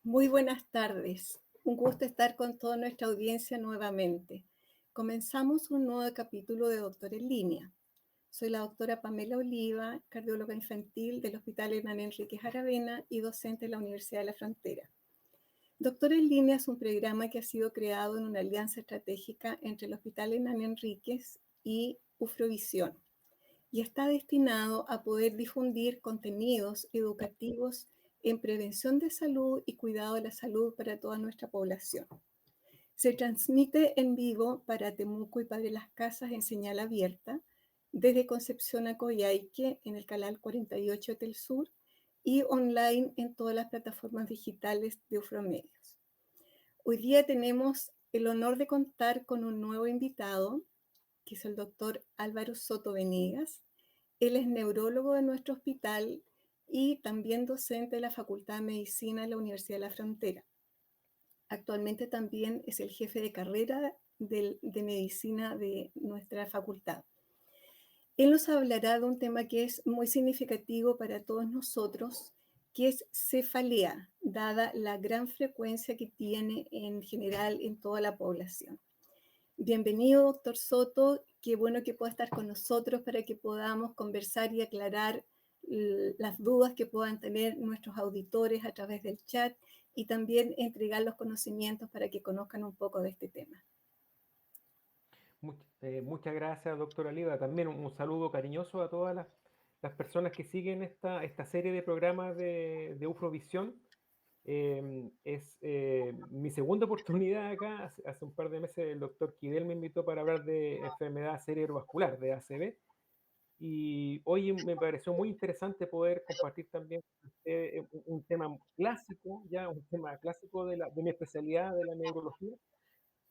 Muy buenas tardes. Un gusto estar con toda nuestra audiencia nuevamente. Comenzamos un nuevo capítulo de Doctor en Línea. Soy la doctora Pamela Oliva, cardióloga infantil del Hospital Hernán Enríquez Aravena y docente de la Universidad de la Frontera. Doctor en Línea es un programa que ha sido creado en una alianza estratégica entre el Hospital Hernán Enríquez y Ufrovisión y está destinado a poder difundir contenidos educativos en prevención de salud y cuidado de la salud para toda nuestra población. Se transmite en vivo para Temuco y Padre Las Casas en señal abierta, desde Concepción a Coyhaique en el canal 48 del Sur y online en todas las plataformas digitales de Ufromedios. Hoy día tenemos el honor de contar con un nuevo invitado, que es el doctor Álvaro Soto Venegas. Él es neurólogo de nuestro hospital y también docente de la Facultad de Medicina de la Universidad de la Frontera. Actualmente también es el jefe de carrera de medicina de nuestra facultad. Él nos hablará de un tema que es muy significativo para todos nosotros, que es cefalea, dada la gran frecuencia que tiene en general en toda la población. Bienvenido, doctor Soto. Qué bueno que pueda estar con nosotros para que podamos conversar y aclarar las dudas que puedan tener nuestros auditores a través del chat y también entregar los conocimientos para que conozcan un poco de este tema. Muchas gracias, doctora Oliva. También un saludo cariñoso a todas las personas que siguen esta serie de programas de Ufrovisión. Es mi segunda oportunidad acá. Hace un par de meses el doctor Kidel me invitó para hablar de enfermedad cerebrovascular, de ACV. Y hoy me pareció muy interesante poder compartir también con usted un tema clásico, ya un tema clásico de mi especialidad de la neurología,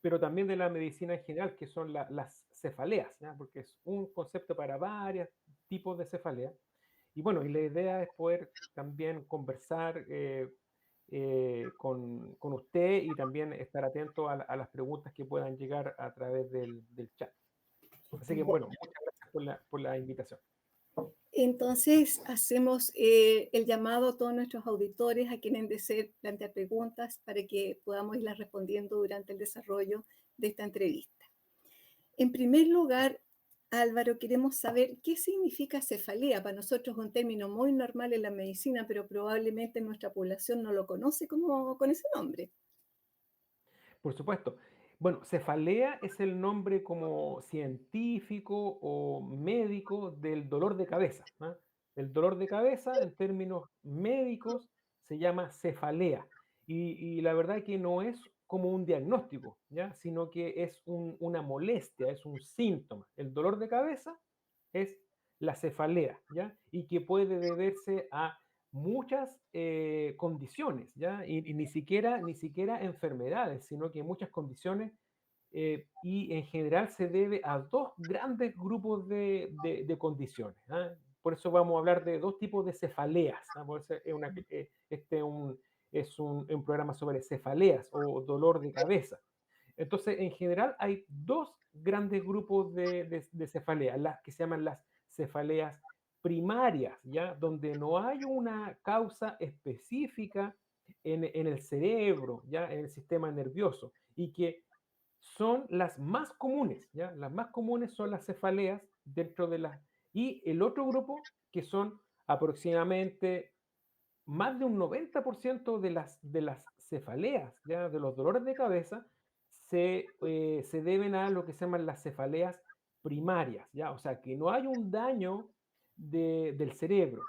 pero también de la medicina en general, que son las cefaleas, ¿ya? Porque es un concepto para varios tipos de cefalea. Y bueno, y la idea es poder también conversar con usted y también estar atento a las preguntas que puedan llegar a través del chat. Así que bueno, muchas gracias por la invitación. Entonces, hacemos el llamado a todos nuestros auditores a quienes deseen plantear preguntas para que podamos irlas respondiendo durante el desarrollo de esta entrevista. En primer lugar, Álvaro, queremos saber qué significa cefalea. Para nosotros es un término muy normal en la medicina, pero probablemente nuestra población no lo conoce con ese nombre. Por supuesto. Bueno, cefalea es el nombre como científico o médico del dolor de cabeza, ¿ah? El dolor de cabeza, en términos médicos, se llama cefalea. Y la verdad que no es como un diagnóstico, ¿ya? Sino que es una molestia, es un síntoma. El dolor de cabeza es la cefalea, ¿ya? Y que puede deberse a muchas condiciones, ¿ya? Y ni siquiera enfermedades, sino que muchas condiciones y en general se debe a dos grandes grupos de condiciones, ¿ah? Por eso vamos a hablar de dos tipos de cefaleas, ¿ah? Por eso es un programa sobre cefaleas o dolor de cabeza. Entonces, en general hay dos grandes grupos de cefaleas, las que se llaman las cefaleas primarias, ¿ya? Donde no hay una causa específica en el cerebro, ¿ya? En el sistema nervioso, y que son las más comunes, ¿ya? Las más comunes son las cefaleas dentro de las... Y el otro grupo, que son aproximadamente más de un 90% de las cefaleas, ¿ya? De los dolores de cabeza, se deben a lo que se llaman las cefaleas primarias, ¿ya? O sea, que no hay un daño del cerebro.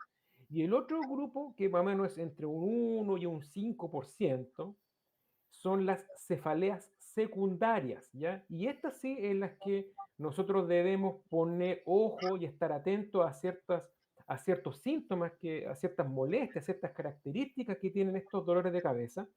Y el otro grupo, que más o menos es entre un 1 y un 5%, son las cefaleas secundarias, ¿ya? Y estas sí en las que nosotros debemos poner ojo y estar atentos a ciertos síntomas, a ciertas molestias, a ciertas características que tienen estos dolores de cabeza,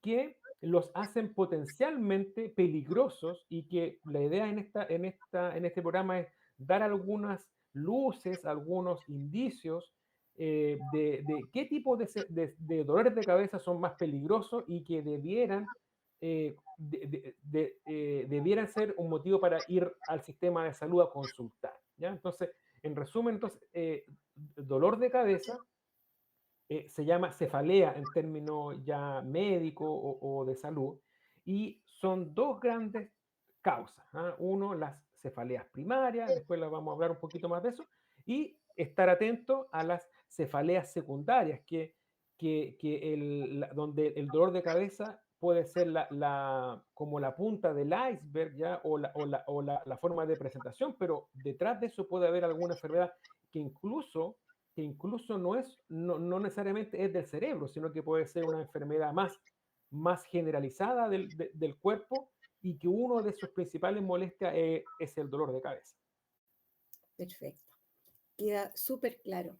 que los hacen potencialmente peligrosos y que la idea en este programa es dar algunas luces, algunos indicios de qué tipo de dolores de cabeza son más peligrosos y que debieran ser un motivo para ir al sistema de salud a consultar, ¿ya? Entonces, en resumen, dolor de cabeza se llama cefalea en términos ya médicos o de salud, y son dos grandes causas. ¿Ah? Uno, las cefaleas primarias, después las vamos a hablar un poquito más de eso, y estar atento a las cefaleas secundarias, donde el dolor de cabeza puede ser como la punta del iceberg, ¿ya? O la forma de presentación, pero detrás de eso puede haber alguna enfermedad que incluso no necesariamente es del cerebro, sino que puede ser una enfermedad más generalizada del cuerpo y que uno de sus principales molestias es el dolor de cabeza. Perfecto. Queda súper claro.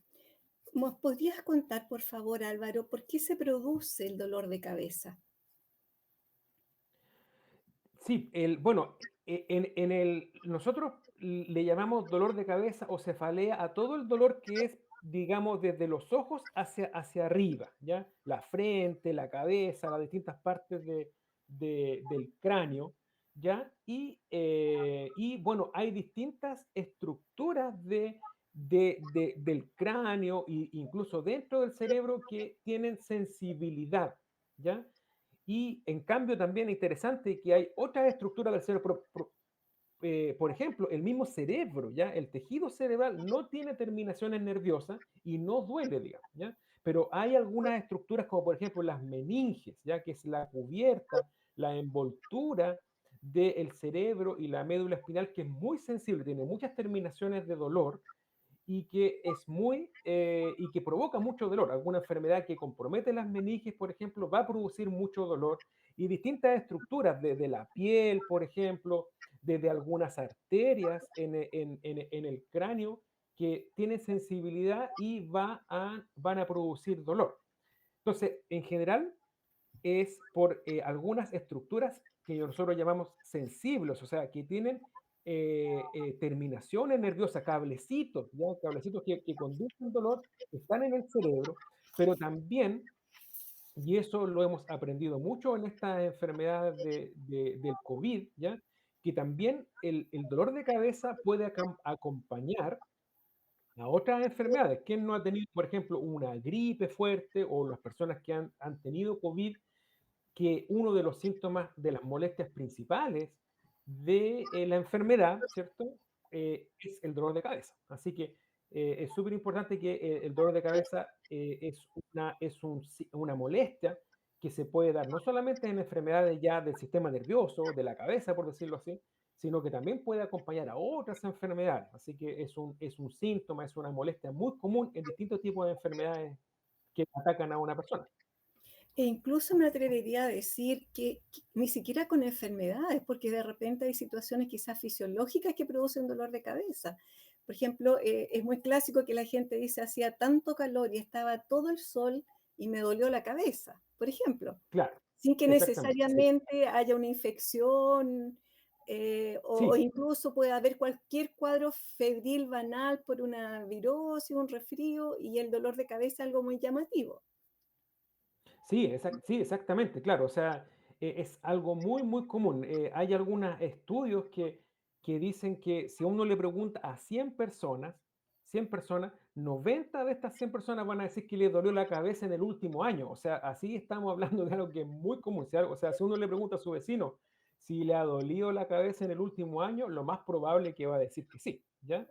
¿Nos podrías contar, por favor, Álvaro, por qué se produce el dolor de cabeza? Sí, bueno, nosotros le llamamos dolor de cabeza o cefalea a todo el dolor que es, digamos, desde los ojos hacia arriba, ¿ya? La frente, la cabeza, las distintas partes del cráneo, ¿ya? Y bueno, hay distintas estructuras del cráneo e incluso dentro del cerebro que tienen sensibilidad, ¿ya? Y en cambio también es interesante que hay otras estructuras del cerebro, por ejemplo, el mismo cerebro, ¿ya? El tejido cerebral no tiene terminaciones nerviosas y no duele, digamos, ¿ya? Pero hay algunas estructuras como por ejemplo las meninges, ¿ya? Que es la cubierta, la envoltura del cerebro y la médula espinal que es muy sensible, tiene muchas terminaciones de dolor y que y que provoca mucho dolor. Alguna enfermedad que compromete las meninges, por ejemplo, va a producir mucho dolor y distintas estructuras, desde la piel, por ejemplo, desde algunas arterias en el cráneo que tienen sensibilidad y van a producir dolor. Entonces, en general, es por algunas estructuras que nosotros llamamos sensibles, o sea, que tienen terminaciones nerviosas, cablecitos, ¿ya? Cablecitos que conducen dolor, están en el cerebro, pero también, y eso lo hemos aprendido mucho en esta enfermedad del COVID, ¿ya? Que también el dolor de cabeza puede acompañar a otras enfermedades. ¿Quién no ha tenido, por ejemplo, una gripe fuerte o las personas que han tenido COVID? Que uno de los síntomas de las molestias principales de la enfermedad, ¿cierto? Es el dolor de cabeza. Así que es súper importante que el dolor de cabeza una molestia que se puede dar no solamente en enfermedades ya del sistema nervioso, de la cabeza, por decirlo así, sino que también puede acompañar a otras enfermedades. Así que es un síntoma, es una molestia muy común en distintos tipos de enfermedades que atacan a una persona. E incluso me atrevería a decir que ni siquiera con enfermedades, porque de repente hay situaciones quizás fisiológicas que producen dolor de cabeza. Por ejemplo, es muy clásico que la gente dice, hacía tanto calor y estaba todo el sol y me dolió la cabeza, por ejemplo, Claro, sin que exactamente, sí. necesariamente haya una infección, o Sí, incluso puede haber cualquier cuadro febril banal por una virosis, un resfrío, y el dolor de cabeza es algo muy llamativo. sí, exactamente, claro. O sea, es algo muy, muy común. Hay algunos estudios que dicen que si uno le pregunta a 100 personas, 90 de estas 100 personas van a decir que le dolió la cabeza en el último año. O sea, así estamos hablando de algo que es muy común. O sea, si uno le pregunta a su vecino si le ha dolido la cabeza en el último año, lo más probable es que va a decir que sí, ¿ya?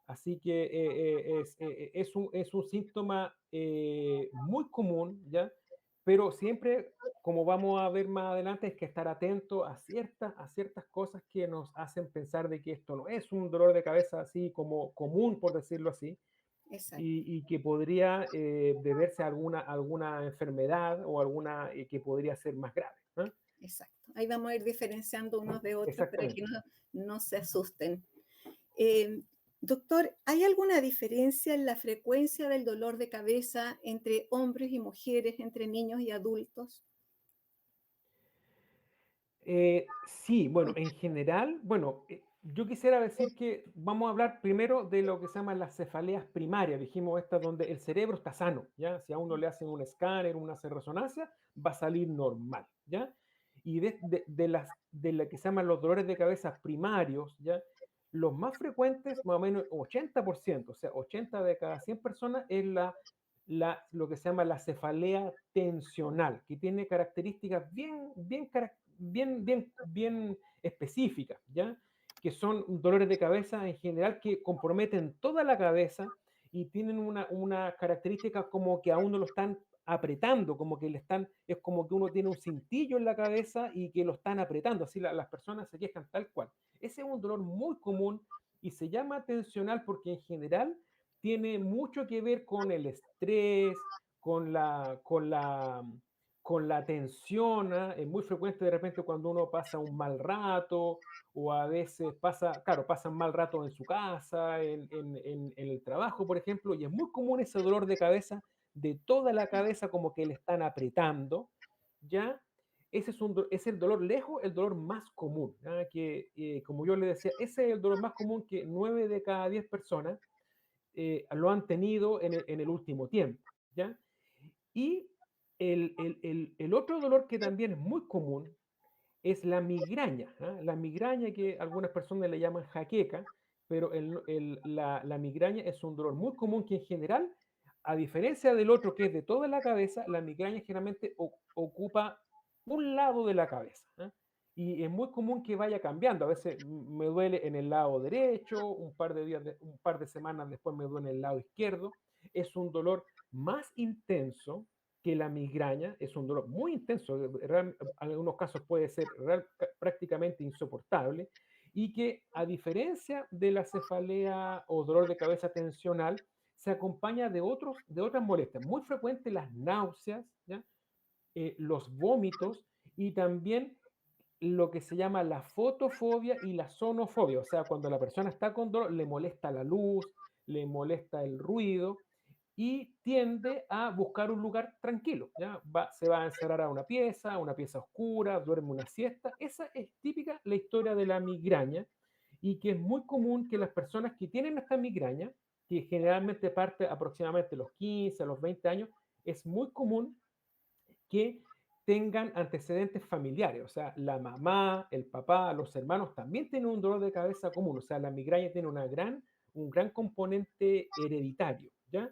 Así que es un síntoma muy común, ¿ya? Pero siempre, como vamos a ver más adelante, hay que estar atento a ciertas cosas que nos hacen pensar de que esto no es un dolor de cabeza así como común, por decirlo así, Exacto. y que podría deberse a alguna enfermedad o alguna que podría ser más grave. ¿Ah? Exacto. Ahí vamos a ir diferenciando unos de otros para que Exactamente. no se asusten. Eh, Doctor, ¿hay alguna diferencia en la frecuencia del dolor de cabeza entre hombres y mujeres, entre niños y adultos? Sí, bueno, en general, bueno, yo quisiera decir que vamos a hablar primero de lo que se llaman las cefaleas primarias. Dijimos estas donde el cerebro está sano, ¿ya? Si a uno le hacen un escáner, una resonancia, va a salir normal, ¿ya? Y de la que se llaman los dolores de cabeza primarios, ¿ya? Los más frecuentes, más o menos 80%, o sea, 80 de cada 100 personas, es lo que se llama la cefalea tensional, que tiene características bien específicas, ¿ya? Que son dolores de cabeza en general que comprometen toda la cabeza y tienen una característica como que a uno lo están apretando, como que le están, es como que uno tiene un cintillo en la cabeza y que lo están apretando, así las personas se quejan tal cual. Ese es un dolor muy común y se llama tensional porque en general tiene mucho que ver con el estrés, con la tensión. Es muy frecuente de repente cuando uno pasa un mal rato o a veces pasan mal rato en su casa, en el trabajo, por ejemplo, y es muy común ese dolor de cabeza, de toda la cabeza como que le están apretando, ¿ya? Ese es el dolor lejos, el dolor más común, ¿ya? Que como yo le decía, ese es el dolor más común que 9 de cada 10 personas lo han tenido en el último tiempo, ¿ya? Y el otro dolor que también es muy común es la migraña, ¿ah? La migraña que algunas personas le llaman jaqueca, pero la migraña es un dolor muy común que en general, a diferencia del otro que es de toda la cabeza, la migraña generalmente ocupa un lado de la cabeza, ¿ah? Y es muy común que vaya cambiando. A veces me duele en el lado derecho, un par de días, un par de semanas después me duele en el lado izquierdo. Es un dolor más intenso que la migraña, es un dolor muy intenso, en algunos casos puede ser prácticamente insoportable, y que a diferencia de la cefalea o dolor de cabeza tensional, se acompaña de otras molestias, muy frecuentes las náuseas, ¿ya? Los vómitos y también lo que se llama la fotofobia y la sonofobia, o sea, cuando la persona está con dolor, le molesta la luz, le molesta el ruido y tiende a buscar un lugar tranquilo, ¿ya? Se va a encerrar a una pieza oscura, duerme una siesta. Esa es típica la historia de la migraña y que es muy común que las personas que tienen esta migraña, que generalmente parte aproximadamente a los 15, a los 20 años, es muy común que tengan antecedentes familiares, o sea, la mamá, el papá, los hermanos también tienen un dolor de cabeza común, o sea, la migraña tiene un gran componente hereditario, ¿ya?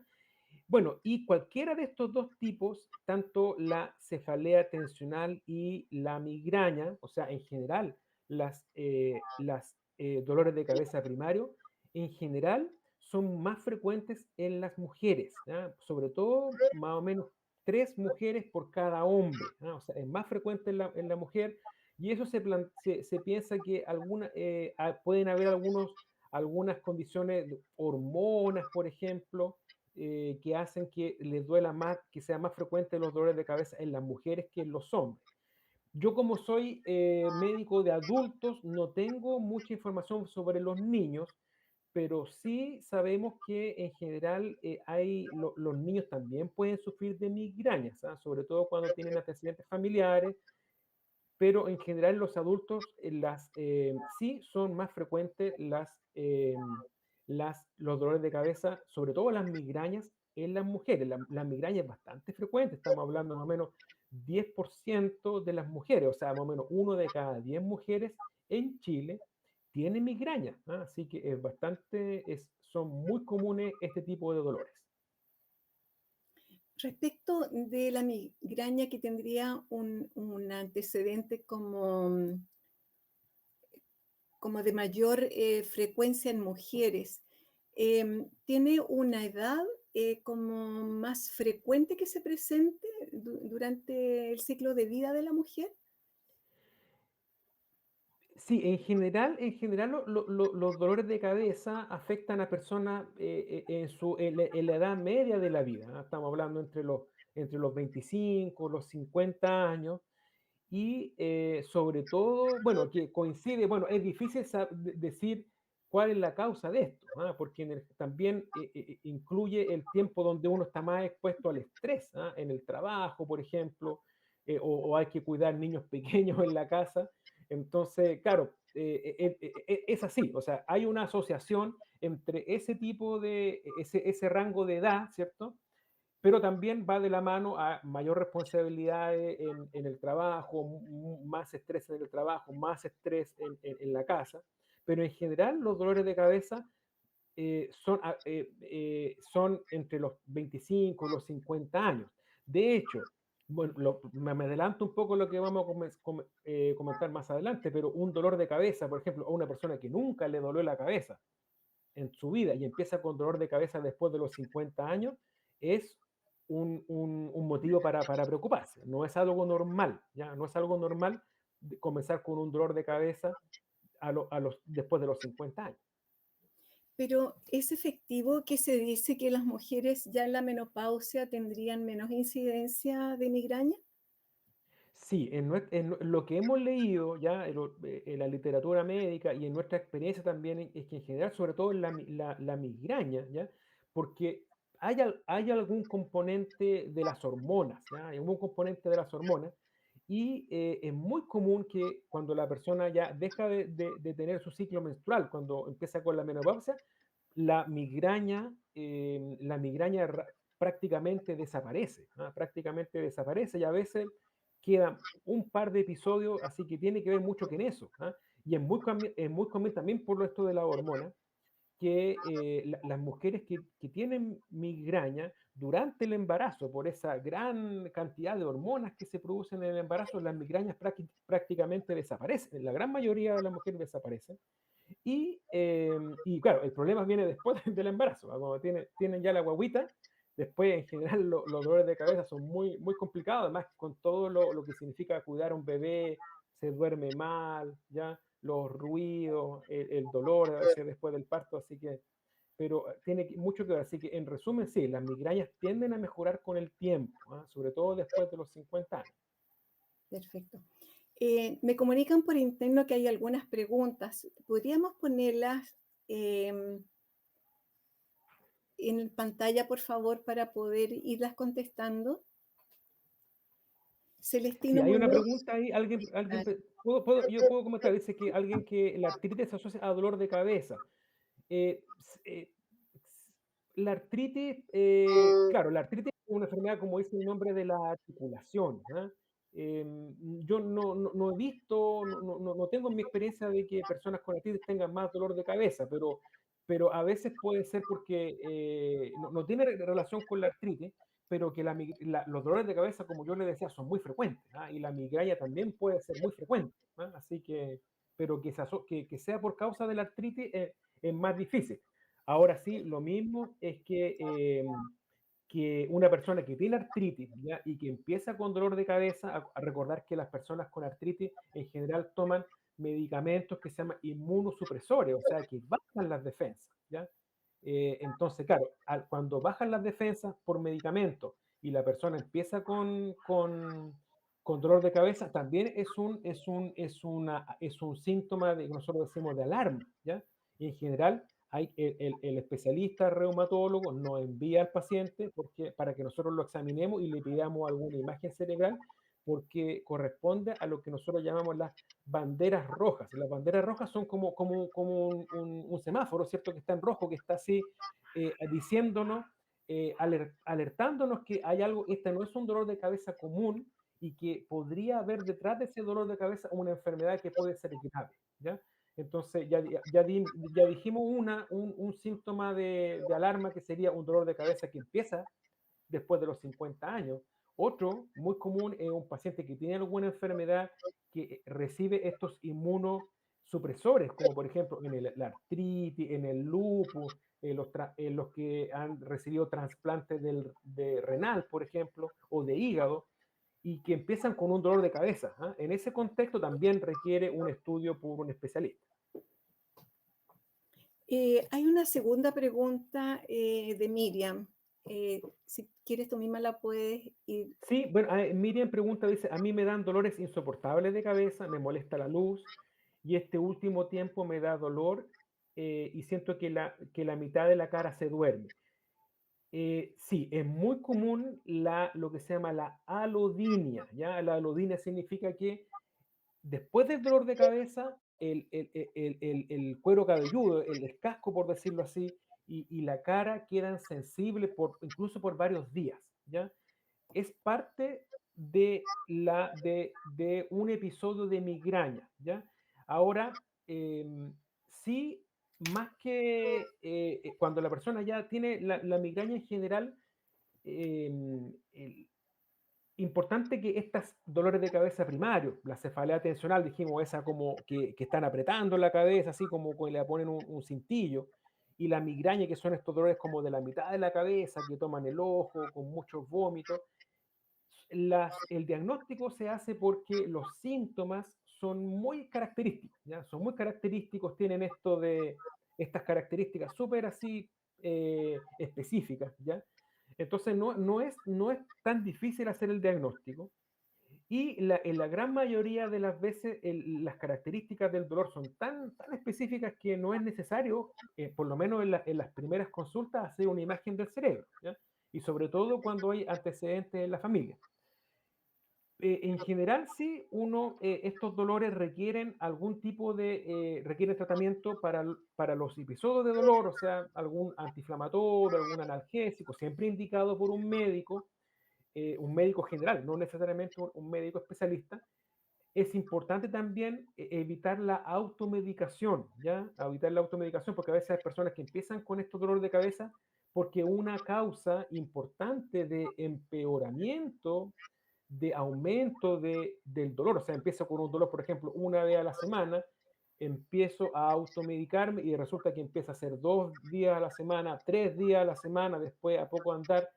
Bueno, y cualquiera de estos dos tipos, tanto la cefalea tensional y la migraña, o sea, en general, las dolores de cabeza primario, en general son más frecuentes en las mujeres, ¿ya? Sobre todo más o menos 3 mujeres por cada hombre, ¿ya? O sea, es más frecuente en la mujer y eso se piensa que pueden haber algunas condiciones, hormonas, por ejemplo, que hacen que les duela más, que sea más frecuente los dolores de cabeza en las mujeres que en los hombres. Yo como soy médico de adultos, no tengo mucha información sobre los niños, pero sí sabemos que en general los niños también pueden sufrir de migrañas, ¿ah? Sobre todo cuando tienen antecedentes familiares, pero en general los adultos sí son más frecuentes los dolores de cabeza, sobre todo las migrañas en las mujeres. La migraña es bastante frecuente, estamos hablando más o menos 10% de las mujeres, o sea, más o menos 1 de cada 10 mujeres en Chile tiene migraña, ¿ah? Así que son muy comunes este tipo de dolores. Respecto de la migraña que tendría un antecedente como de mayor frecuencia en mujeres, ¿tiene una edad como más frecuente que se presente durante el ciclo de vida de la mujer? Sí, en general los dolores de cabeza afectan a personas en la edad media de la vida, ¿ah? Estamos hablando entre los 25, los 50 años, y sobre todo, bueno, que coincide, bueno, es difícil decir cuál es la causa de esto, ¿ah? Porque también incluye el tiempo donde uno está más expuesto al estrés, ¿ah? En el trabajo, por ejemplo, o hay que cuidar niños pequeños en la casa. Entonces, claro, es así, o sea, hay una asociación entre ese rango de edad, ¿cierto? Pero también va de la mano a mayor responsabilidad en el trabajo, más estrés en el trabajo, más estrés en la casa. Pero en general los dolores de cabeza son entre los 25 y los 50 años. De hecho, bueno, me adelanto un poco lo que vamos a comentar más adelante, pero un dolor de cabeza, por ejemplo, a una persona que nunca le dolió la cabeza en su vida y empieza con dolor de cabeza después de los 50 años, es un motivo para preocuparse. No es algo normal, ¿ya? No es algo normal comenzar con un dolor de cabeza después de los 50 años. Pero ¿es efectivo que se dice que las mujeres ya en la menopausia tendrían menos incidencia de migraña? Sí, lo que hemos leído ya en la literatura médica y en nuestra experiencia también es que en general, sobre todo en la migraña, ¿ya? Porque hay algún componente de las hormonas, ¿ya? Hay algún componente de las hormonas y es muy común que cuando la persona ya deja de tener su ciclo menstrual, cuando empieza con la menopausia, la migraña prácticamente desaparece, ¿ah? Prácticamente desaparece y a veces quedan un par de episodios, así que tiene que ver mucho que en eso, ¿ah? Y es muy común también por lo esto de la hormona, que las mujeres que tienen migraña durante el embarazo, por esa gran cantidad de hormonas que se producen en el embarazo, las migrañas prácticamente desaparecen. La gran mayoría de las mujeres desaparecen. Y claro, el problema viene después del embarazo, ¿va? Cuando tienen ya la guagüita, después en general los dolores de cabeza son muy, muy complicados, además con todo lo que significa cuidar a un bebé, se duerme mal, ya, los ruidos, el dolor a veces después del parto, así que, pero tiene mucho que ver, así que en resumen, sí, las migrañas tienden a mejorar con el tiempo, ¿ah? Sobre todo después de los 50 años. Perfecto. Me comunican por interno que hay algunas preguntas. ¿Podríamos ponerlas em, en pantalla, por favor, para poder irlas contestando? Sí, Celestino hay una Muñoz. pregunta ahí, Ah, yo puedo comentar, dice que alguien que la artritis se asocia a dolor de cabeza. Eh, s- eh, s- la artritis, claro, la artritis es una enfermedad, como dice el nombre, de la articulación, ¿ah? Yo no he visto, no tengo en mi experiencia de que personas con artritis tengan más dolor de cabeza, pero a veces puede ser porque no tiene relación con la artritis, pero que los dolores de cabeza, como yo le decía, son muy frecuentes, ¿ah? Y la migraña también puede ser muy frecuente, ¿ah? Así que, pero que sea por causa de la artritis es más difícil. Ahora sí, lo mismo es que una persona que tiene artritis, ¿ya? Y que empieza con dolor de cabeza, a recordar que las personas con artritis en general toman medicamentos que se llaman inmunosupresores, o sea, que bajan las defensas, ¿ya? Entonces, claro, cuando bajan las defensas por medicamentos y la persona empieza con dolor de cabeza, también es un síntoma de que nosotros decimos de alarma, ¿ya? Y en general, el especialista reumatólogo nos envía al paciente para que nosotros lo examinemos y le pidamos alguna imagen cerebral, porque corresponde a lo que nosotros llamamos las banderas rojas. Las banderas rojas son como un semáforo, ¿cierto? Que está en rojo, que está así diciéndonos, alertándonos que hay algo, este no es un dolor de cabeza común y que podría haber detrás de ese dolor de cabeza una enfermedad que puede ser grave, ¿ya? Entonces, ya dijimos un síntoma de alarma que sería un dolor de cabeza que empieza después de los 50 años. Otro muy común es un paciente que tiene alguna enfermedad que recibe estos inmunosupresores, como por ejemplo en la artritis, en el lupus, en los que han recibido trasplantes de renal, por ejemplo, o de hígado, y que empiezan con un dolor de cabeza, ¿ah? En ese contexto también requiere un estudio por un especialista. hay una segunda pregunta de Miriam. Si quieres, tú misma la puedes ir. Sí, bueno, Miriam pregunta, dice, a mí me dan dolores insoportables de cabeza, me molesta la luz y este último tiempo me da dolor y siento que la mitad de la cara se duerme. Sí, es muy común lo que se llama la alodinia, ¿ya? La alodinia significa que después del dolor de cabeza, el cuero cabelludo, el casco, por decirlo así, y la cara quedan sensibles incluso por varios días, ¿ya? Es parte de un episodio de migraña, ¿ya? Ahora, sí, más que cuando la persona ya tiene la migraña en general, el importante que estos dolores de cabeza primarios, la cefalea tensional, dijimos, esa como que están apretando la cabeza, así como que le ponen un cintillo, y la migraña, que son estos dolores como de la mitad de la cabeza, que toman el ojo, con muchos vómitos, el diagnóstico se hace porque los síntomas son muy característicos, ¿ya? Son muy característicos, tienen estas características súper así específicas, ¿ya? Entonces no es tan difícil hacer el diagnóstico y en la gran mayoría de las veces las características del dolor son tan específicas que no es necesario, por lo menos en las primeras consultas, hacer una imagen del cerebro, ¿ya? Y sobre todo cuando hay antecedentes en la familia. En general, sí, estos dolores requieren algún tipo requieren tratamiento para los episodios de dolor, o sea, algún antiinflamatorio, algún analgésico, siempre indicado por un médico general, no necesariamente un médico especialista. Es importante también evitar la automedicación, ¿ya? Evitar la automedicación, porque a veces hay personas que empiezan con estos dolores de cabeza porque una causa importante de empeoramiento, de aumento del dolor, o sea, empiezo con un dolor, por ejemplo, una vez a la semana, empiezo a automedicarme y resulta que empieza a ser 2 días a la semana, 3 días a la semana, después a poco andar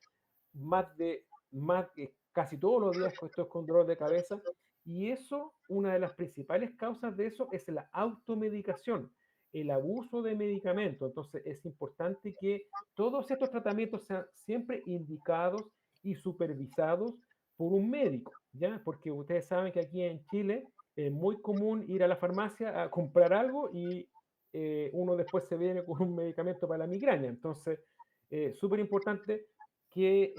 casi todos los días estoy con dolor de cabeza. Y eso, una de las principales causas de eso es la automedicación, el abuso de medicamentos. Entonces es importante que todos estos tratamientos sean siempre indicados y supervisados por un médico, ¿ya? Porque ustedes saben que aquí en Chile es muy común ir a la farmacia a comprar algo y uno después se viene con un medicamento para la migraña. Entonces, súper importante que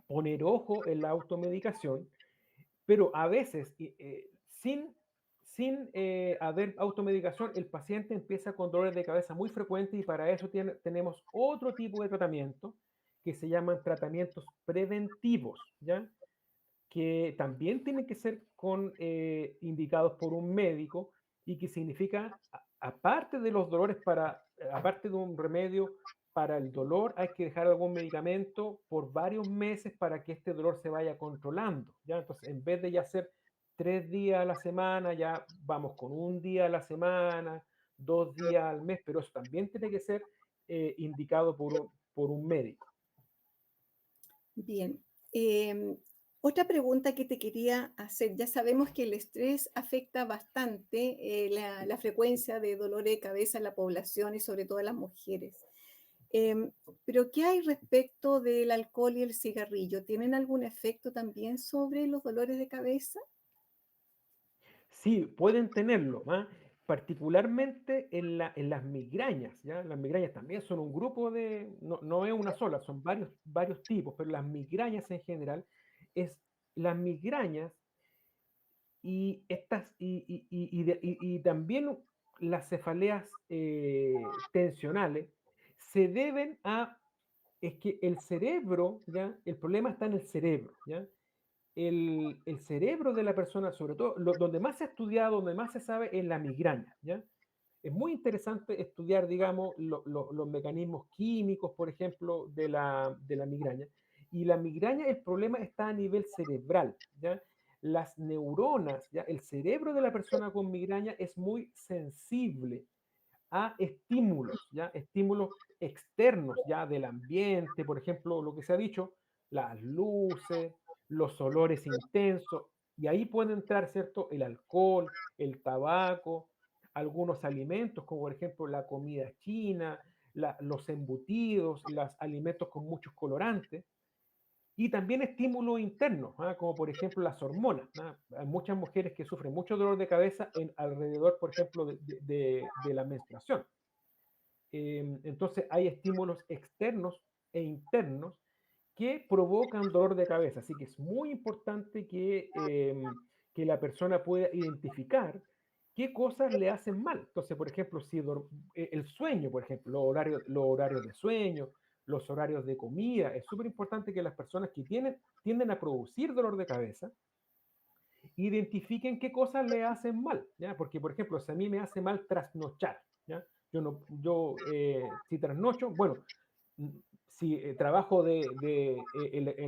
poner ojo en la automedicación, pero a veces, sin haber automedicación, el paciente empieza con dolores de cabeza muy frecuentes y para eso tenemos otro tipo de tratamiento que se llaman tratamientos preventivos, ¿ya? Que también tienen que ser indicados por un médico y que significa, aparte de los dolores, aparte de un remedio para el dolor, hay que dejar algún medicamento por varios meses para que este dolor se vaya controlando, ¿ya? Entonces, en vez de ya hacer 3 días a la semana, ya vamos con un día a la semana, 2 días al mes, pero eso también tiene que ser indicado por un médico. Bien. Otra pregunta que te quería hacer. Ya sabemos que el estrés afecta bastante la frecuencia de dolor de cabeza en la población y sobre todo en las mujeres. Em, pero ¿qué hay respecto del alcohol y el cigarrillo? ¿Tienen algún efecto también sobre los dolores de cabeza? Sí, pueden tenerlo, ¿ah? Particularmente en las migrañas, ¿ya? Las migrañas también son un grupo no es una sola, son varios tipos, pero las migrañas en general, las migrañas y también las cefaleas tensionales se deben es que el cerebro, ¿ya? El problema está en el cerebro, ¿ya? El cerebro de la persona, sobre todo, donde más se ha estudiado, donde más se sabe, es la migraña, ¿ya? Es muy interesante estudiar, digamos, los mecanismos químicos, por ejemplo, de la migraña. Y la migraña, el problema está a nivel cerebral, ¿ya? Las neuronas, ¿ya? El cerebro de la persona con migraña es muy sensible a estímulos, ¿ya? Estímulos externos, ¿ya? Del ambiente, por ejemplo, lo que se ha dicho, las luces, los olores intensos, y ahí puede entrar, ¿cierto? El alcohol, el tabaco, algunos alimentos, como por ejemplo la comida china, los embutidos, los alimentos con muchos colorantes, y también estímulos internos, ¿ah? Como por ejemplo las hormonas, ¿ah? Hay muchas mujeres que sufren mucho dolor de cabeza alrededor, por ejemplo, de la menstruación. Entonces hay estímulos externos e internos que provocan dolor de cabeza. Así que es muy importante que la persona pueda identificar qué cosas le hacen mal. Entonces, por ejemplo, si el sueño, por ejemplo, los horarios de sueño, los horarios de comida, es súper importante que las personas que tienden a producir dolor de cabeza identifiquen qué cosas le hacen mal, ¿ya? Porque, por ejemplo, si a mí me hace mal trasnochar, ¿ya? Si trasnocho, bueno, mm, si trabajo en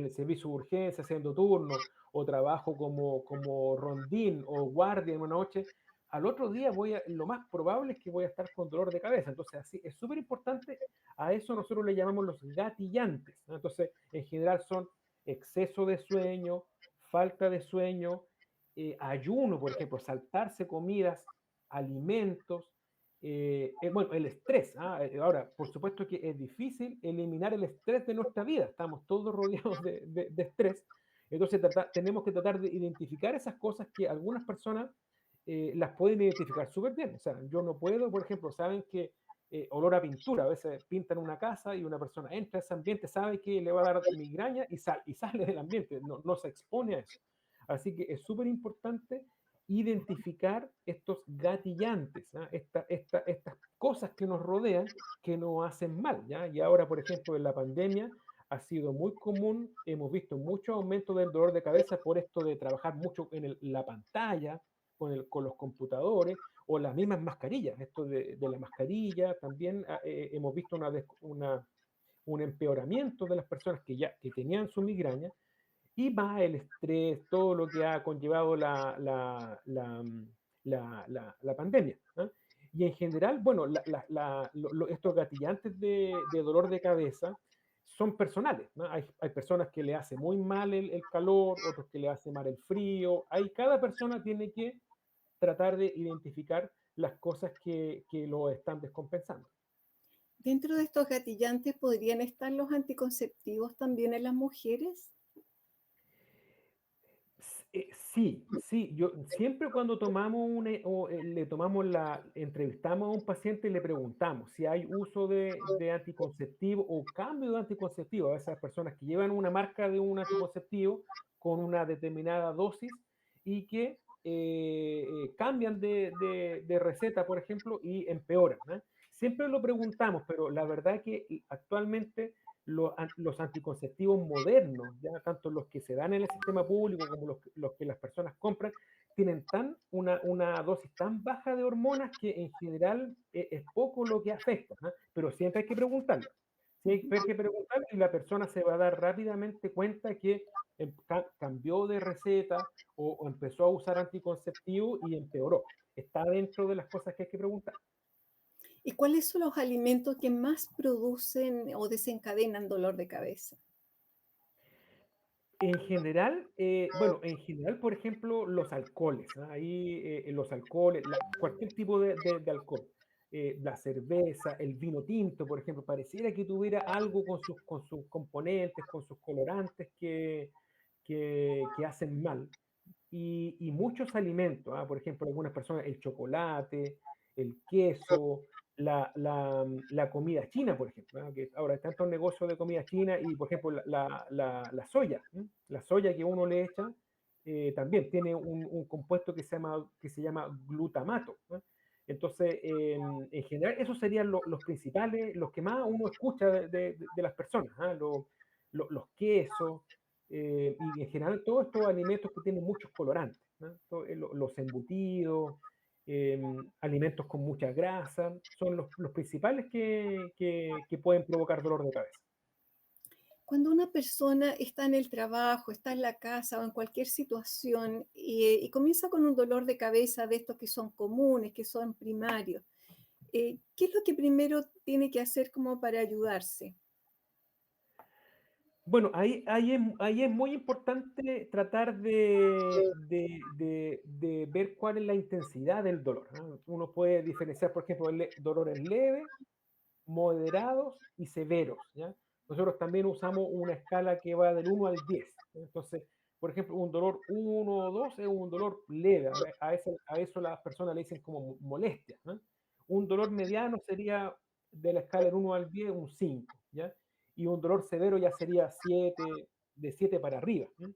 el servicio de urgencia haciendo turno, o trabajo como rondín o guardia en una noche, al otro día lo más probable es que voy a estar con dolor de cabeza. Entonces, así es súper importante. A eso nosotros le llamamos los gatillantes, ¿no? Entonces, en general son exceso de sueño, falta de sueño, ayuno, por ejemplo, saltarse comidas, alimentos, bueno, el estrés. Ahora, por supuesto que es difícil eliminar el estrés de nuestra vida. Estamos todos rodeados de estrés. Entonces, tenemos que tratar de identificar esas cosas que algunas personas las pueden identificar súper bien. O sea, yo no puedo, por ejemplo, saben que olor a pintura, a veces pintan una casa y una persona entra a ese ambiente, sabe que le va a dar migraña y sale del ambiente, no se expone a eso. Así que es súper importante identificar estos gatillantes, ¿ah? Estas cosas que nos rodean que nos hacen mal, ¿ya? Y ahora, por ejemplo, en la pandemia ha sido muy común, hemos visto mucho aumento del dolor de cabeza por esto de trabajar mucho en la pantalla, con los computadores, o las mismas mascarillas. Esto de la mascarilla también hemos visto un empeoramiento de las personas que tenían su migraña, y más el estrés, todo lo que ha conllevado la pandemia, ¿ah? Y en general, bueno, estos gatillantes de dolor de cabeza son personales, ¿no? Hay personas que le hace muy mal el calor, otros que le hace mal el frío. Cada persona tiene que tratar de identificar las cosas que lo están descompensando. Dentro de estos gatillantes podrían estar los anticonceptivos también en las mujeres. Sí, sí, yo siempre cuando le tomamos entrevistamos a un paciente y le preguntamos si hay uso de anticonceptivo o cambio de anticonceptivo. A esas personas que llevan una marca de un anticonceptivo con una determinada dosis y que cambian de receta, por ejemplo, y empeoran, ¿no? Siempre lo preguntamos, pero la verdad es que actualmente los anticonceptivos modernos, ya tanto los que se dan en el sistema público como los que las personas compran, tienen una dosis tan baja de hormonas que en general es poco lo que afecta, ¿no? Pero siempre hay que preguntarlo. Siempre hay que preguntar y la persona se va a dar rápidamente cuenta que cambió de receta o empezó a usar anticonceptivo y empeoró. Está dentro de las cosas que hay que preguntar. ¿Y cuáles son los alimentos que más producen o desencadenan dolor de cabeza? En general, por ejemplo, los alcoholes, ¿ah? Ahí los alcoholes, cualquier tipo de alcohol, la cerveza, el vino tinto, por ejemplo, pareciera que tuviera algo con sus componentes, con sus colorantes que hacen mal. Y muchos alimentos, por ejemplo, algunas personas, el chocolate, el queso, la comida china, por ejemplo, que ahora hay tantos negocios de comida china y, por ejemplo, la soya, ¿m? La soya que uno le echa también tiene un compuesto que se llama glutamato, ¿no? Entonces, en general, esos serían los principales, los que más uno escucha de las personas, los quesos, y en general todos estos alimentos que tienen muchos colorantes, ¿no? Los embutidos, alimentos con mucha grasa, son los principales que pueden provocar dolor de cabeza. Cuando una persona está en el trabajo, está en la casa o en cualquier situación y comienza con un dolor de cabeza de estos que son comunes, que son primarios, ¿qué es lo que primero tiene que hacer como para ayudarse? Bueno, ahí es muy importante tratar de ver cuál es la intensidad del dolor, ¿no? Uno puede diferenciar, por ejemplo, dolores leves, moderados y severos, ¿ya? Nosotros también usamos una escala que va del 1 al 10, ¿no? Entonces, por ejemplo, un dolor 1 o 2 es un dolor leve, a eso las personas le dicen como molestia, ¿no? Un dolor mediano sería de la escala del 1 al 10 un 5, ¿ya? Y un dolor severo ya sería 7, de 7 para arriba, ¿no?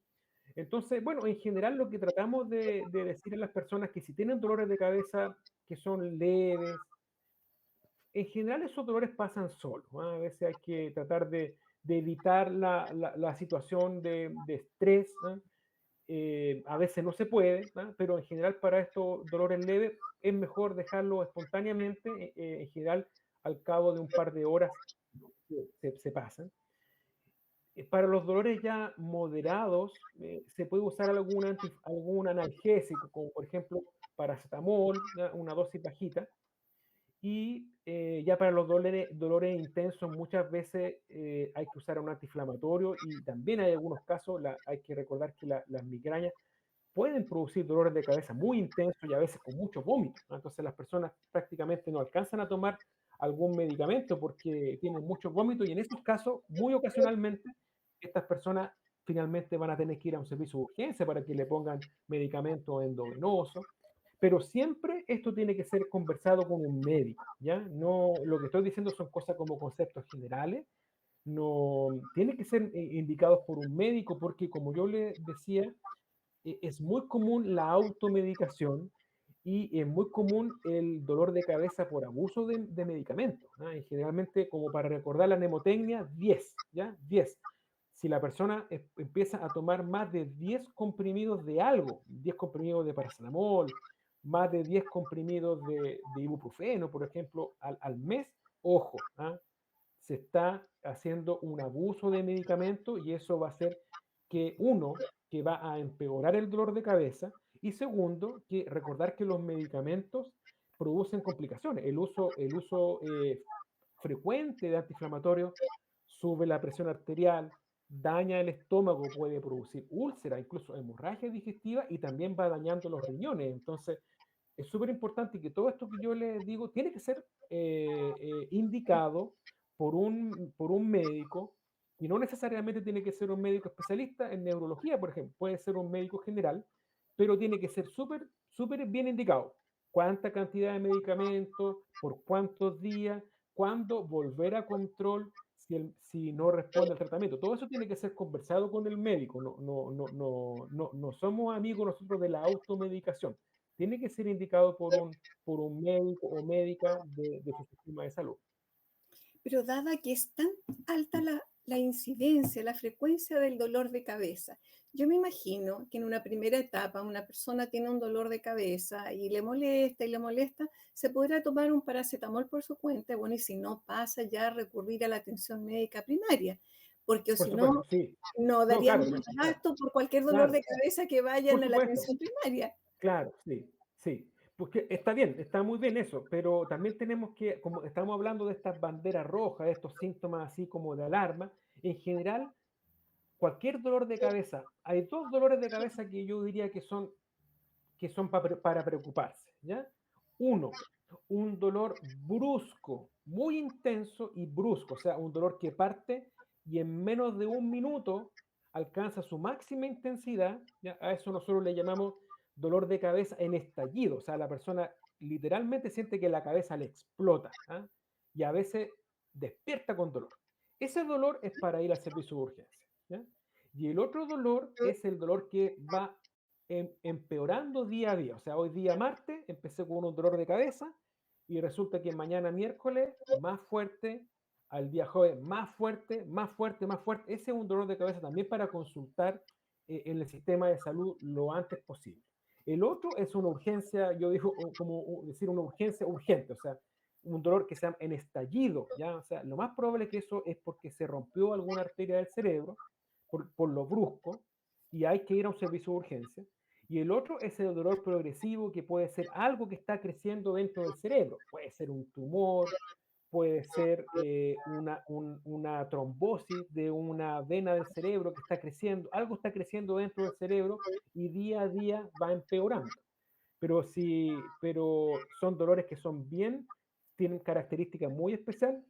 Entonces, bueno, en general lo que tratamos de decir a las personas que si tienen dolores de cabeza que son leves, en general esos dolores pasan solos, ¿ah? A veces hay que tratar de evitar la situación de estrés, ¿ah? A veces no se puede, ¿no? Pero en general para estos dolores leves es mejor dejarlo espontáneamente, en general al cabo de un par de horas se pasan. Para los dolores ya moderados, se puede usar algún analgésico, como por ejemplo paracetamol, ¿ya? Una dosis bajita. Y ya para los dolores intensos muchas veces hay que usar un antiinflamatorio y también hay algunos casos, hay que recordar que las migrañas pueden producir dolores de cabeza muy intensos y a veces con mucho vómito, ¿no? Entonces las personas prácticamente no alcanzan a tomar algún medicamento porque tienen mucho vómito y en esos casos, muy ocasionalmente, estas personas finalmente van a tener que ir a un servicio de urgencia para que le pongan medicamentos endovenosos. Pero siempre esto tiene que ser conversado con un médico, ¿ya? No, lo que estoy diciendo son cosas como conceptos generales, no tiene que ser indicados por un médico porque como yo le decía, es muy común la automedicación y es muy común el dolor de cabeza por abuso de medicamentos, ¿no? Y generalmente, como para recordar la mnemotecnia, 10, ¿ya? 10. Si la persona empieza a tomar más de 10 comprimidos de algo, 10 comprimidos de paracetamol, más de 10 comprimidos de ibuprofeno, por ejemplo, al mes, ojo, ¿ah? Se está haciendo un abuso de medicamento y eso va a hacer que uno, que va a empeorar el dolor de cabeza y segundo, que recordar que los medicamentos producen complicaciones. El uso frecuente de antiinflamatorios sube la presión arterial, daña el estómago, puede producir úlcera, incluso hemorragia digestiva y también va dañando los riñones. Entonces, es súper importante que todo esto que yo les digo tiene que ser indicado por un médico y no necesariamente tiene que ser un médico especialista en neurología, por ejemplo, puede ser un médico general, pero tiene que ser súper, súper bien indicado. ¿Cuánta cantidad de medicamentos? ¿Por cuántos días? ¿Cuándo volver a control? Si no responde al tratamiento. Todo eso tiene que ser conversado con el médico. No somos amigos nosotros de la automedicación, tiene que ser indicado por un médico o médica de su sistema de salud. Pero dada que es tan alta la incidencia, la frecuencia del dolor de cabeza, yo me imagino que en una primera etapa una persona tiene un dolor de cabeza y le molesta, se podrá tomar un paracetamol por su cuenta, bueno, y si no pasa ya a recurrir a la atención médica primaria, porque o Por si supuesto, no, sí. no No, daríamos claro, claro, gasto por cualquier dolor claro, de cabeza que vayan por a la supuesto, atención primaria. claro, sí, sí. Porque está bien, está muy bien eso, pero también tenemos que, como estamos hablando de estas banderas rojas, de estos síntomas así como de alarma, en general, cualquier dolor de cabeza, hay dos dolores de cabeza que yo diría que son para preocuparse, ¿ya? Uno, un dolor brusco, muy intenso y brusco, o sea, un dolor que parte y en menos de un minuto alcanza su máxima intensidad, ¿ya? A eso nosotros le llamamos dolor de cabeza en estallido, o sea, la persona literalmente siente que la cabeza le explota, ¿ah? Y a veces despierta con dolor. Ese dolor es para ir al servicio de urgencia, ¿ya? Y el otro dolor es el dolor que va empeorando día a día. O sea, hoy día martes empecé con un dolor de cabeza y resulta que mañana miércoles más fuerte, al día jueves más fuerte, más fuerte, más fuerte. Ese es un dolor de cabeza también para consultar en el sistema de salud lo antes posible. El otro es una urgencia, yo digo, como decir, una urgencia urgente, o sea, un dolor que sea en estallido, ¿ya? O sea, lo más probable es que eso es porque se rompió alguna arteria del cerebro por lo brusco y hay que ir a un servicio de urgencia. Y el otro es el dolor progresivo, que puede ser algo que está creciendo dentro del cerebro. Puede ser un tumor, puede ser una trombosis de una vena del cerebro que está creciendo. Algo está creciendo dentro del cerebro y día a día va empeorando. Pero son dolores que son bien, tienen características muy especiales.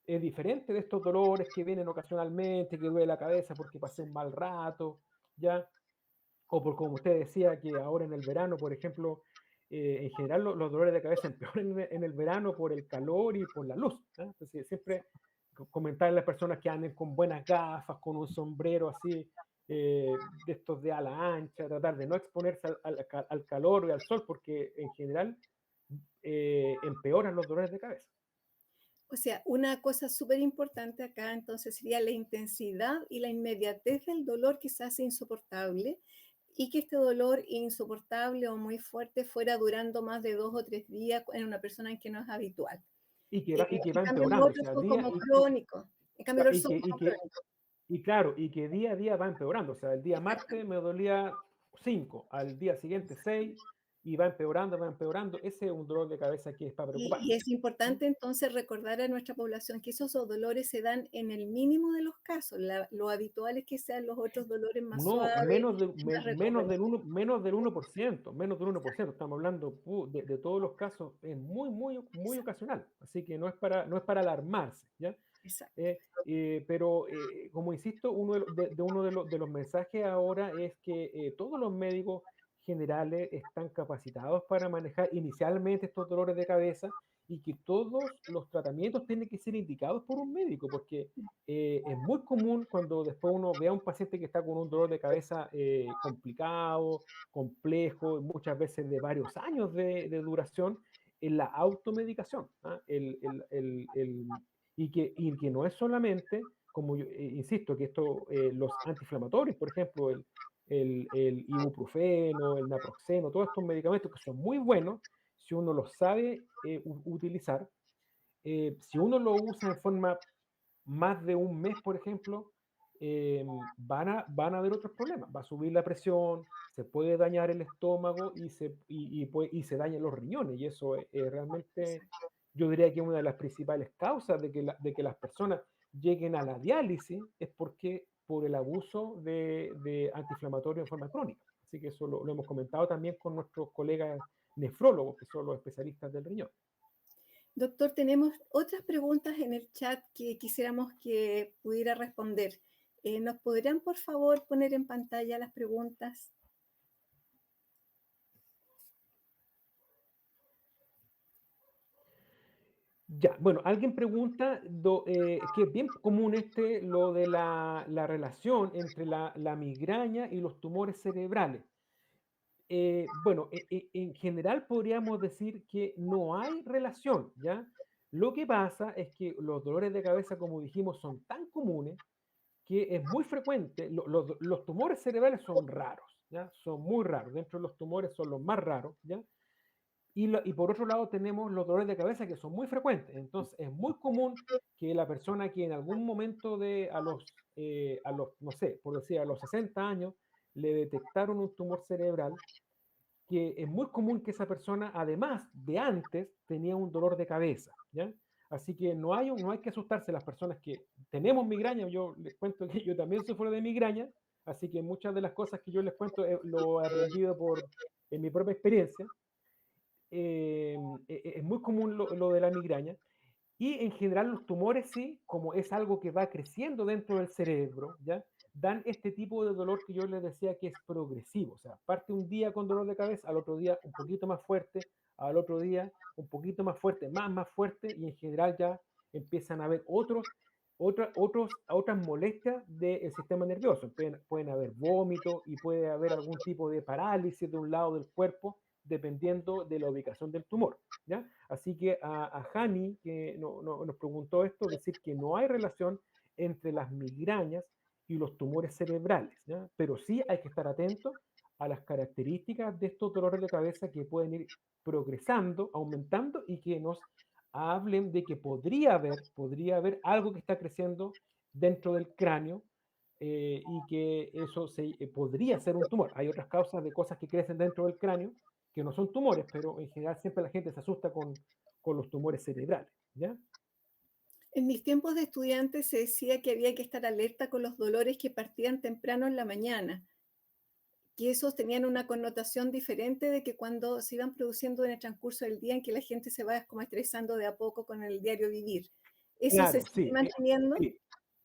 Es diferente de estos dolores que vienen ocasionalmente, que duele la cabeza porque pasé un mal rato, ¿ya? O por como usted decía, que ahora en el verano, por ejemplo, en general los dolores de cabeza empeoran en el verano por el calor y por la luz, ¿ah? Entonces, siempre comentar a las personas que anden con buenas gafas, con un sombrero así, de estos de ala ancha, tratar de no exponerse al calor y al sol, porque en general empeoran los dolores de cabeza. O sea, una cosa súper importante acá entonces sería la intensidad y la inmediatez del dolor que se hace insoportable y que este dolor insoportable o muy fuerte fuera durando más de 2 o 3 días en una persona en que no es habitual. y que En va cambio, los empeorando, o otros sea, son día, como crónicos. En cambio, cua- los otros son como crónicos. y claro, y que día a día va empeorando. O sea, el día martes me dolía 5, al día siguiente 6, y va empeorando, va empeorando. Ese es un dolor de cabeza que es para Y preocuparse. es importante entonces recordar a nuestra población que esos dolores se dan en el mínimo de los casos. Lo habitual es que sean los otros dolores más No, suaves y más recurrentes. menos del 1%. Estamos hablando de todos los casos, es muy, muy, muy Exacto, ocasional. Así que no es para alarmarse, ¿ya? exacto. Pero, como insisto, uno de los mensajes ahora es que todos los médicos generales están capacitados para manejar inicialmente estos dolores de cabeza, y que todos los tratamientos tienen que ser indicados por un médico, porque es muy común cuando después uno ve a un paciente que está con un dolor de cabeza complicado, complejo, muchas veces de varios años de duración, en la automedicación, ¿ah? Y que no es solamente, como yo insisto, que esto, los antiinflamatorios, por ejemplo, el ibuprofeno, el naproxeno, todos estos medicamentos que son muy buenos, si uno los sabe utilizar, si uno lo usa en forma más de un mes, por ejemplo, van a haber otros problemas. Va a subir la presión, se puede dañar el estómago y se dañan los riñones. Y eso es realmente, yo diría que una de las principales causas de que las personas lleguen a la diálisis es porque por el abuso de antiinflamatorios en forma crónica. Así que eso lo hemos comentado también con nuestros colegas nefrólogos, que son los especialistas del riñón. Doctor, tenemos otras preguntas en el chat que quisiéramos que pudiera responder. ¿Nos podrían, por favor, poner en pantalla las preguntas? Ya, bueno, alguien pregunta que es bien común lo de la relación entre la migraña y los tumores cerebrales. Bueno, en general podríamos decir que no hay relación, ¿ya? Lo que pasa es que los dolores de cabeza, como dijimos, son tan comunes que es muy frecuente. Los tumores cerebrales son raros, ¿ya? Son muy raros. Dentro de los tumores son los más raros, ¿ya? Y por otro lado tenemos los dolores de cabeza que son muy frecuentes. Entonces es muy común que la persona que en algún momento no sé, por decir, a los 60 años, le detectaron un tumor cerebral, que es muy común que esa persona, además de antes, tenía un dolor de cabeza, ¿ya? Así que no hay que asustarse las personas que tenemos migraña. Yo les cuento que yo también sufro de migraña, así que muchas de las cosas que yo les cuento lo he aprendido en mi propia experiencia. Es muy común lo de la migraña. Y en general los tumores sí, como es algo que va creciendo dentro del cerebro, ¿ya? Dan este tipo de dolor que yo les decía que es progresivo. O sea, parte un día con dolor de cabeza, al otro día un poquito más fuerte, al otro día un poquito más fuerte, más fuerte, y en general ya empiezan a haber otras molestias del sistema nervioso. Pueden haber vómito y puede haber algún tipo de parálisis de un lado del cuerpo, dependiendo de la ubicación del tumor, ¿ya? Así que a Hani, que nos preguntó esto, decir que no hay relación entre las migrañas y los tumores cerebrales, ¿ya? Pero sí hay que estar atento a las características de estos dolores de cabeza que pueden ir progresando, aumentando, y que nos hablen de que podría haber algo que está creciendo dentro del cráneo, y que eso podría ser un tumor. Hay otras causas de cosas que crecen dentro del cráneo que no son tumores, pero en general siempre la gente se asusta con los tumores cerebrales, ¿ya? En mis tiempos de estudiante se decía que había que estar alerta con los dolores que partían temprano en la mañana, que esos tenían una connotación diferente de que cuando se iban produciendo en el transcurso del día en que la gente se va como estresando de a poco con el diario vivir. ¿Eso se Claro, sigue sí, manteniendo? sí,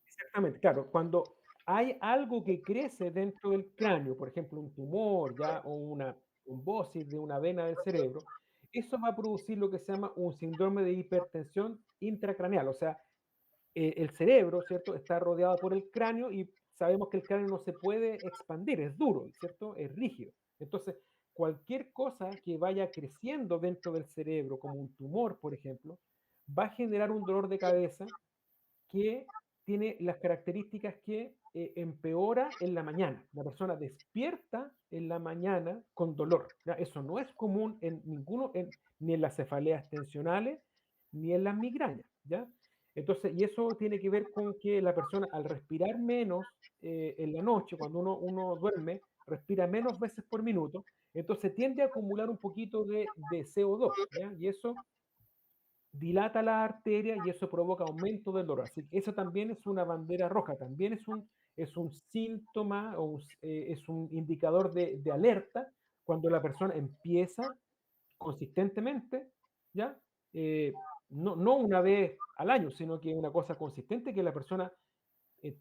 exactamente, claro. Cuando hay algo que crece dentro del cráneo, por ejemplo, un tumor, ya, o una trombosis de una vena del cerebro, eso va a producir lo que se llama un síndrome de hipertensión intracraneal. O sea, el cerebro, ¿cierto? Está rodeado por el cráneo, y sabemos que el cráneo no se puede expandir, es duro, ¿cierto? Es rígido. Entonces, cualquier cosa que vaya creciendo dentro del cerebro, como un tumor, por ejemplo, va a generar un dolor de cabeza que tiene las características que empeora en la mañana. La persona despierta en la mañana con dolor. ¿Ya? Eso no es común en ninguno, ni en las cefaleas tensionales, ni en las migrañas. ¿Ya? Entonces, y eso tiene que ver con que la persona al respirar menos en la noche, cuando uno duerme, respira menos veces por minuto, entonces tiende a acumular un poquito de CO2, ¿ya? Y eso dilata la arteria y eso provoca aumento del dolor. Así que eso también es una bandera roja, también es un síntoma o es un indicador de alerta cuando la persona empieza consistentemente, ¿ya? No una vez al año, sino que una cosa consistente que la persona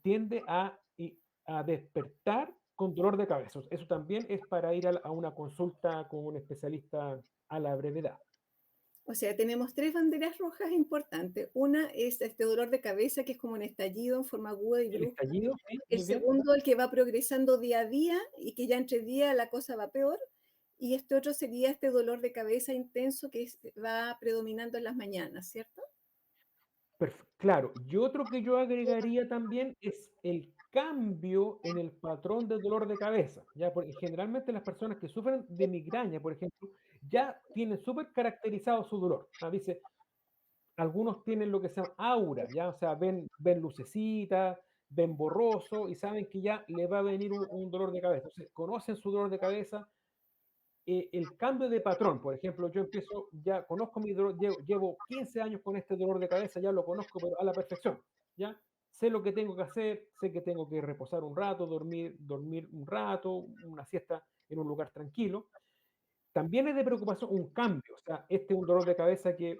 tiende a despertar con dolor de cabeza. Eso también es para ir a una consulta con un especialista a la brevedad. O sea, tenemos tres banderas rojas importantes. Una es este dolor de cabeza, que es como un estallido en forma aguda y El brusca. estallido, sí, El muy bien. segundo, el que va progresando día a día y que ya entre día la cosa va peor. Y este otro sería este dolor de cabeza intenso que va predominando en las mañanas, ¿cierto? Claro, y otro que yo agregaría también es el cambio en el patrón de dolor de cabeza, ¿ya? Porque generalmente las personas que sufren de migraña, por ejemplo, ya tienen súper caracterizado su dolor. ¿Ah? Dice, algunos tienen lo que se llama aura, ¿ya? O sea, ven lucecitas, ven borroso y saben que ya le va a venir un dolor de cabeza. Entonces, conocen su dolor de cabeza, el cambio de patrón, por ejemplo, yo empiezo, ya conozco mi dolor, llevo 15 años con este dolor de cabeza, ya lo conozco, pero a la perfección, ¿ya? Sé lo que tengo que hacer, sé que tengo que reposar un rato, dormir un rato, una siesta en un lugar tranquilo. También es de preocupación un cambio, o sea, este es un dolor de cabeza que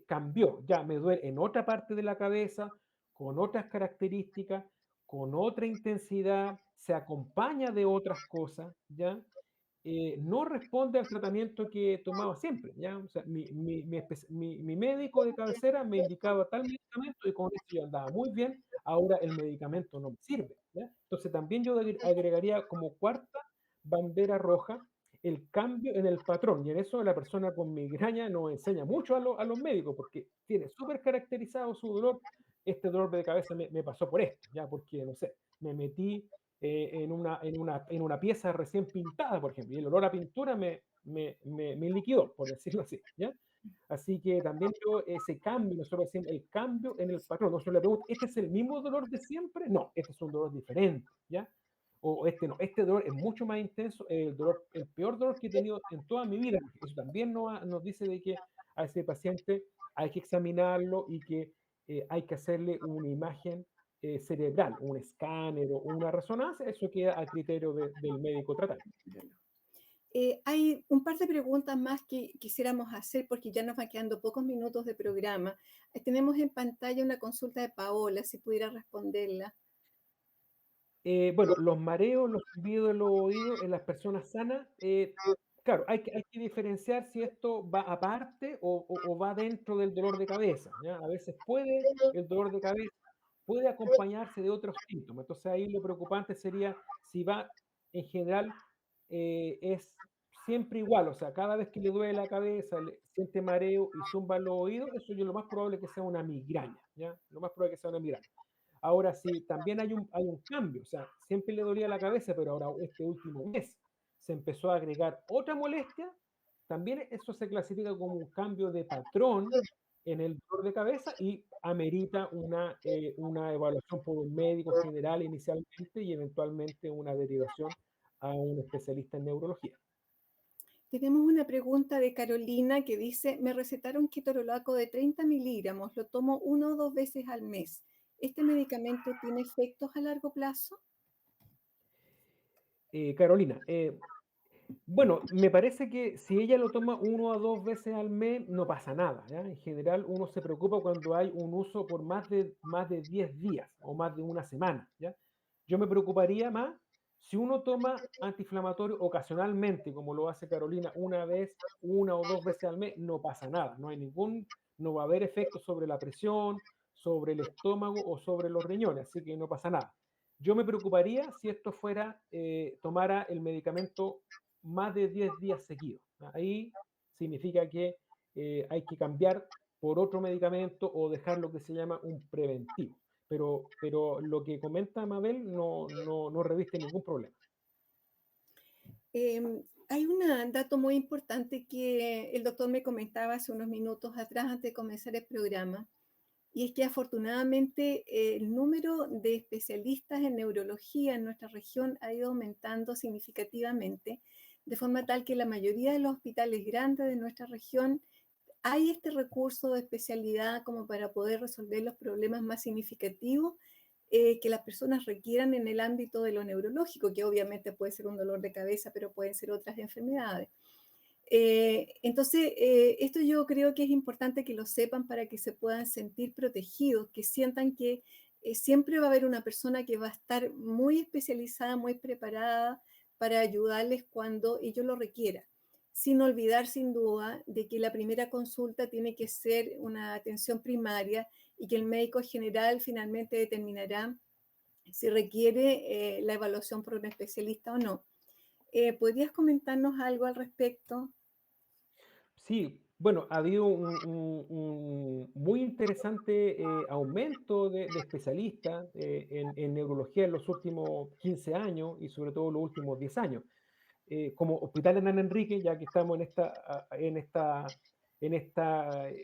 cambió, ya me duele en otra parte de la cabeza, con otras características, con otra intensidad, se acompaña de otras cosas, ¿ya? No responde al tratamiento que tomaba siempre, ¿ya? O sea, mi médico de cabecera me indicaba tal medicamento y con eso yo andaba muy bien, ahora el medicamento no me sirve, ¿ya? Entonces también yo agregaría como cuarta bandera roja el cambio en el patrón, y en eso la persona con migraña nos enseña mucho a los médicos, porque tiene súper caracterizado su dolor. Este dolor de cabeza me pasó por esto, ya, porque, no sé, me metí en una pieza recién pintada, por ejemplo, y el olor a pintura me liquidó, por decirlo así, ¿ya? Así que también yo ese cambio, nosotros decimos el cambio en el patrón, nosotros le preguntamos, ¿este es el mismo dolor de siempre? No, este es un dolor diferente, ¿ya? O este no, este dolor es mucho más intenso, el peor dolor que he tenido en toda mi vida. Eso también nos dice de que a ese paciente hay que examinarlo y que hay que hacerle una imagen cerebral, un escáner o una resonancia, eso queda a criterio del médico tratante. Hay un par de preguntas más que quisiéramos hacer porque ya nos van quedando pocos minutos de programa. Tenemos en pantalla una consulta de Paola, si pudiera responderla. Bueno, los mareos, los zumbidos de los oídos en las personas sanas, claro, hay que diferenciar si esto va aparte o va dentro del dolor de cabeza, ¿ya? A veces el dolor de cabeza puede acompañarse de otros síntomas. Entonces ahí lo preocupante sería si va en general, es siempre igual, o sea, cada vez que le duele la cabeza, siente mareo y zumba en los oídos, eso yo lo más probable que sea una migraña, ¿ya? Lo más probable que sea una migraña. Ahora sí, también hay un cambio, o sea, siempre le dolía la cabeza, pero ahora este último mes se empezó a agregar otra molestia, también eso se clasifica como un cambio de patrón en el dolor de cabeza y amerita una evaluación por un médico general inicialmente y eventualmente una derivación a un especialista en neurología. Tenemos una pregunta de Carolina que dice, me recetaron ketorolaco de 30 miligramos, lo tomo 1 o 2 veces al mes. ¿Este medicamento tiene efectos a largo plazo? Carolina, bueno, me parece que si ella lo toma 1 a 2 veces al mes, no pasa nada, ¿ya? En general, uno se preocupa cuando hay un uso por más de 10 días o más de una semana, ¿ya? Yo me preocuparía más si uno toma antiinflamatorio ocasionalmente, como lo hace Carolina, 1 o 2 veces al mes, no pasa nada, no va a haber efecto sobre la presión, sobre el estómago o sobre los riñones, así que no pasa nada. Yo me preocuparía si esto tomara el medicamento más de 10 días seguidos. Ahí significa que hay que cambiar por otro medicamento o dejar lo que se llama un preventivo. pero lo que comenta Mabel no reviste ningún problema. Hay un dato muy importante que el doctor me comentaba hace unos minutos atrás antes de comenzar el programa, y es que afortunadamente el número de especialistas en neurología en nuestra región ha ido aumentando significativamente, de forma tal que la mayoría de los hospitales grandes de nuestra región hay este recurso de especialidad como para poder resolver los problemas más significativos que las personas requieran en el ámbito de lo neurológico, que obviamente puede ser un dolor de cabeza, pero pueden ser otras enfermedades. Entonces, esto yo creo que es importante que lo sepan para que se puedan sentir protegidos, que sientan que siempre va a haber una persona que va a estar muy especializada, muy preparada para ayudarles cuando ellos lo requieran. Sin olvidar, sin duda, de que la primera consulta tiene que ser una atención primaria y que el médico general finalmente determinará si requiere la evaluación por un especialista o no. ¿Podrías comentarnos algo al respecto? Sí, bueno, ha habido un muy interesante aumento de especialistas en neurología en los últimos 15 años y sobre todo los últimos 10 años. Como Hospital Hernán Enrique, ya que estamos en esta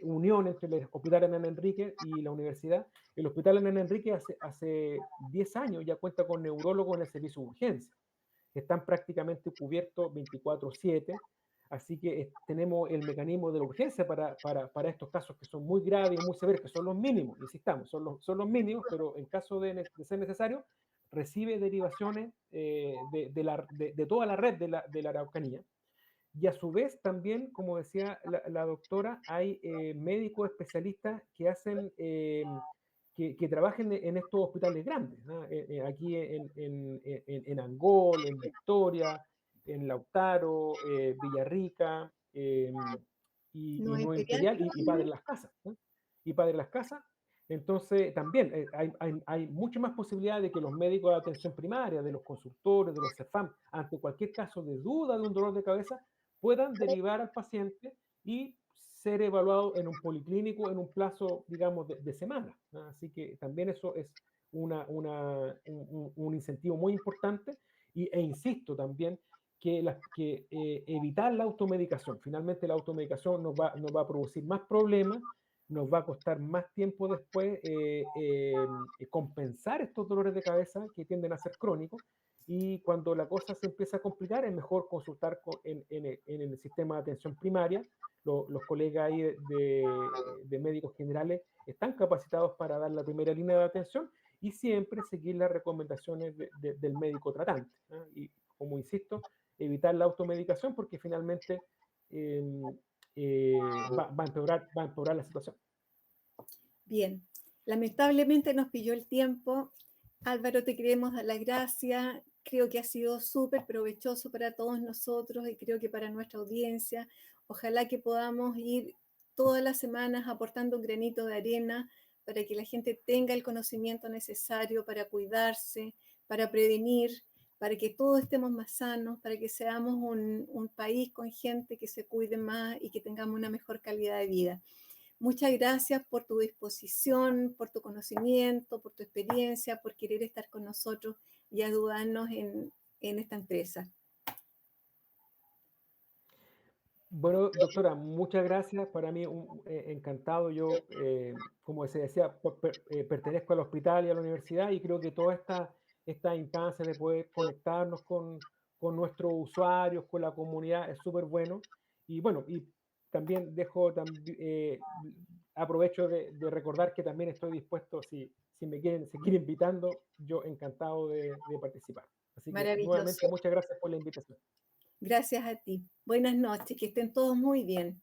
unión entre el Hospital Hernán Enrique y la universidad, el Hospital Hernán Enrique hace 10 años ya cuenta con neurólogos en el servicio de urgencia. Están prácticamente cubiertos 24/7, así que tenemos el mecanismo de la urgencia para estos casos que son muy graves y muy severos, que son los mínimos, insistamos, son los mínimos, pero en caso de ser necesario, recibe derivaciones de toda la red de la Araucanía. Y a su vez también, como decía la doctora, hay médicos especialistas que hacen, que trabajen en estos hospitales grandes, ¿no? Aquí en Angol, en Victoria, en Lautaro, Villarrica, y ¿Nos Nueva imperial Imperial y Padre también? Las Casas, ¿no? Y Padre Las Casas. Entonces, también hay mucha más posibilidad de que los médicos de atención primaria, de los consultores, de los CEFAM, ante cualquier caso de duda de un dolor de cabeza, puedan derivar al paciente y ser evaluado en un policlínico en un plazo, digamos, de semanas, ¿no? Así que también eso es un incentivo muy importante e insisto también que evitar la automedicación. Finalmente la automedicación nos va a producir más problemas, nos va a costar más tiempo después compensar estos dolores de cabeza que tienden a ser crónicos, y cuando la cosa se empieza a complicar es mejor consultar en el sistema de atención primaria. Los colegas ahí de médicos generales están capacitados para dar la primera línea de atención y siempre seguir las recomendaciones del médico tratante, ¿no? Y como insisto, evitar la automedicación porque finalmente eh, va a empeorar la situación. Bien, lamentablemente nos pilló el tiempo. Álvaro, te queremos dar las gracias. Creo que ha sido súper provechoso para todos nosotros y creo que para nuestra audiencia. Ojalá que podamos ir todas las semanas aportando un granito de arena para que la gente tenga el conocimiento necesario para cuidarse, para prevenir, para que todos estemos más sanos, para que seamos un país con gente que se cuide más y que tengamos una mejor calidad de vida. Muchas gracias por tu disposición, por tu conocimiento, por tu experiencia, por querer estar con nosotros y ayudarnos en esta empresa. Bueno, doctora, muchas gracias. Para mí, encantado. Yo, como se decía, pertenezco al hospital y a la universidad y creo que toda esta instancia de poder conectarnos con nuestros usuarios, con la comunidad, es súper bueno. Y bueno, y también aprovecho de recordar que también estoy dispuesto, si me quieren seguir invitando, yo encantado de participar. Así que nuevamente, Maravilloso. muchas gracias por la invitación. Gracias a ti. Buenas noches, que estén todos muy bien.